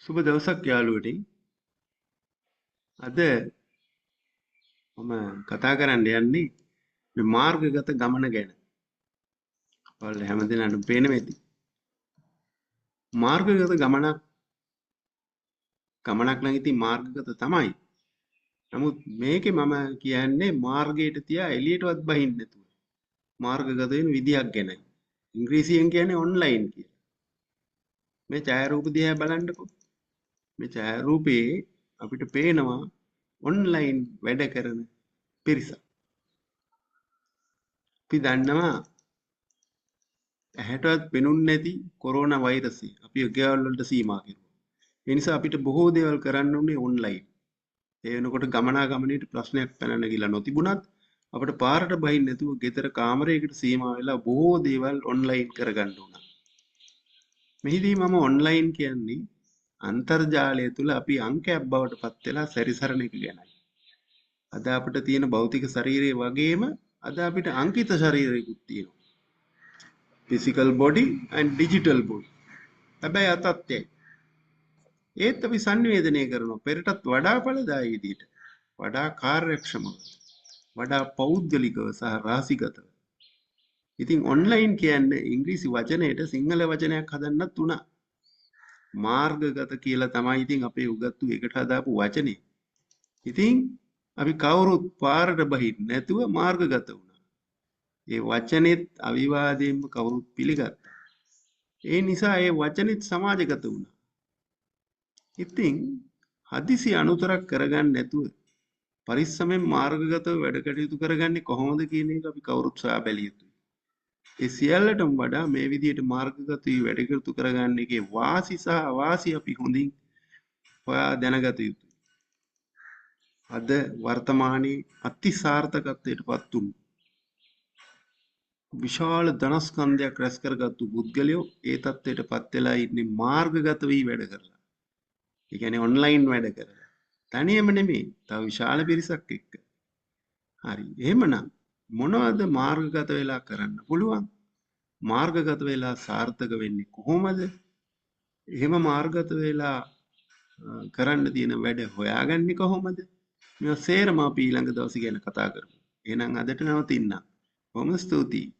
සුබ දවසක් යාළුවනේ. අද මම කතා කරන්න යන්නේ මේ මාර්ගගත ගමන ගැන. ඔයාලා හැමදෙනාටම පේනවා ඇති. මාර්ගගත ගමනක් නම් ඉතින් මාර්ගගත තමයි. නමුත් මේකේ මම කියන්නේ මාර්ගයට තියා එළියටවත් බහින්න නැතුව. මාර්ගගත වෙන විදියක් ගැනයි. ඉංග්‍රීසියෙන් කියන්නේ ඔන්ලයින් කියලා. මේ ඡායාරූප දිහා බලන්නකෝ. මේ ඡායාරූපේ අපිට පේනවා ඔන්ලයින් වැඩ කරන පිරිසක්. අපි දන්නවා ඇහැටවත් පෙනුන්නේ නැති කොරෝනා වෛරසය අපි ගෙවල් වලට සීමා කෙරුවා. ඒ නිසා අපිට බොහෝ දේවල් කරන්න උනේ ඔන්ලයින්. ඒ වෙනකොට ගමනාගමනයේ ප්‍රශ්නයක් පැන නැගිලා නොතිබුණත් අපිට පාරට බහින්න නැතුව ගෙදර කාමරයකට සීමා වෙලා බොහෝ දේවල් ඔන්ලයින් කරගන්න උනා. මෙහිදී මම ඔන්ලයින් කියන්නේ අන්තර්ජාලය තුල අපි අංකයක් බවට පත් වෙලා සැරිසරන එක ගැනයි. අද අපිට තියෙන භෞතික ශරීරය වගේම අද අපිට අංකිත ශරීරයකුත් තියෙනවා. physical body and digital body. හැබැයි අතත්යයි. ඒත් අපි සංවේදනය කරනවා පෙරටත් වඩා ඵලදායී විදිහට. වඩා කාර්යක්ෂමව. වඩා පෞද්ගලිකව සහ රාශිගතව. ඉතින් ඔන්ලයින් කියන්නේ ඉංග්‍රීසි වචනයට සිංහල වචනයක් හදන්නත් උනා. මාර්ගගත කියලා තමයි ඉතින් අපේ උගත්තු එකට හදාපු වචනේ. ඉතින් අපි කවුරුත් පාරට බහින්න නැතුව මාර්ගගත වුණා. ඒ වචනේත් අවිවාදයෙන්ම කවුරුත් පිළිගත්තා. ඒ නිසා ඒ වචනේත් සමාජගත වුණා. ඉතින් හදිසි අනුතරක් කරගන්න නැතුව පරිස්සමෙන් මාර්ගගතව වැඩ කටයුතු කරගන්නේ කොහොමද කියන එක අපි කවුරුත් සොයා බැලිය යුතුයි. ඒ සියල්ලටම වඩා මේ විදිහට මාර්ගගත වී වැඩ කටයුතු කරගන්න එකේ වාසි සහ අවාසි අපි හොඳින් හොයා දැනගත යුතුයි. අද වර්තමානයේ අති සාර්ථකත්වයට පත් වුණු විශාල ධනස්කන්ධයක් රැස් කරගත්තු පුද්ගලයෝ ඒ තත්ත්වයට පත් වෙලා ඉන්නේ මාර්ගගත වී වැඩ කරලා. ඒ කියන්නේ ඔන්ලයින් වැඩ කරලා. තනියම නෙමෙයි, තව විශාල පිරිසක් එක්ක. හරි. එහෙමනම් මොනවද මාර්ගගත වෙලා කරන්න පුළුවන්? මාර්ගගත වෙලා සාර්ථක වෙන්නේ කොහොමද? එහෙම මාර්ගගත වෙලා කරන්න තියෙන වැඩ හොයාගන්නේ කොහොමද? මේවා සේරම අපි ඊළඟ දවසේ ගැන කතා කරමු. එහෙනම් අදට නවතින්න. බොහොම ස්තුතියි.